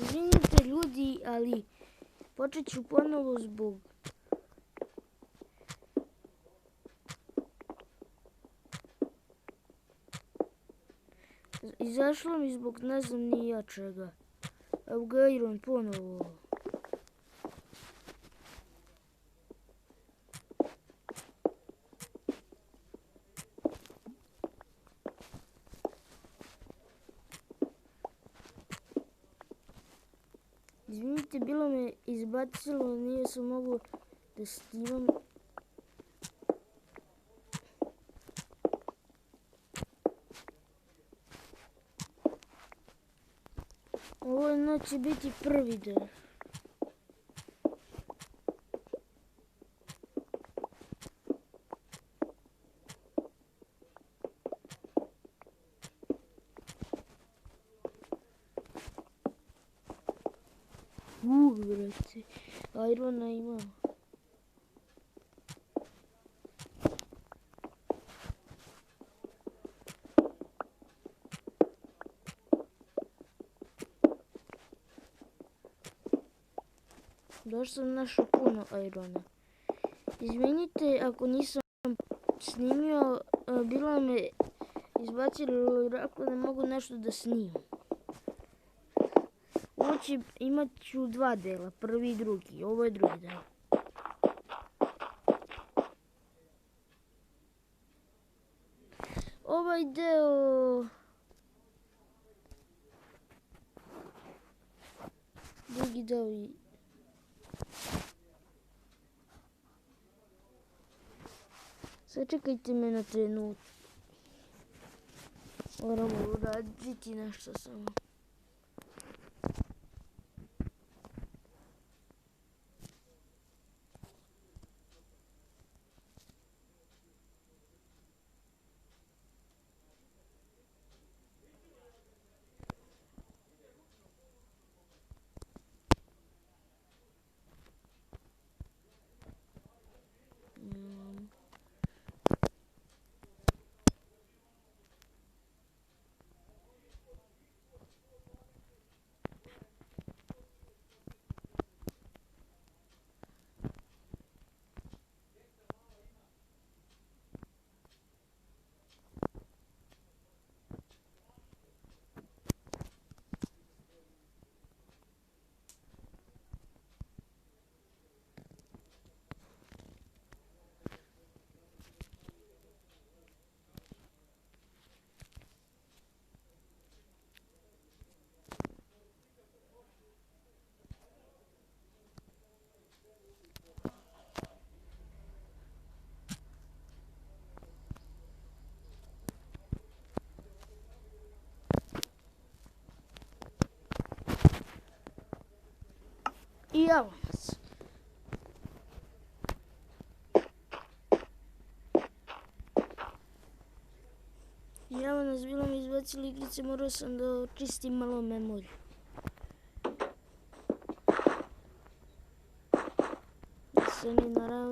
Izvinite ljudi, ali počet ću ponovo zbog... Izašlo mi zbog ne znam ni ja čega. Evo ga Iron ponovo. Izvinite, bilo me izbacilo, nije sam mogu da snimam. Ovo neće biti prvi dan. Brate, Irona imam. Baš sam našao puno Irona. Izvinite ako nisam snimio, bilo me izbacilo i rekao da mogu nešto da snimam. Imat ću 2 dela, prvi i drugi. Ovo je drugi del. Ovaj deo... Drugi deo i... Sačekajte me na trenutak. Moramo uraditi nešto samo. I evo nas. I evo nas, bilo mi izbacili igrice, morao sam da očistim malo memoriju. Da se mi naravno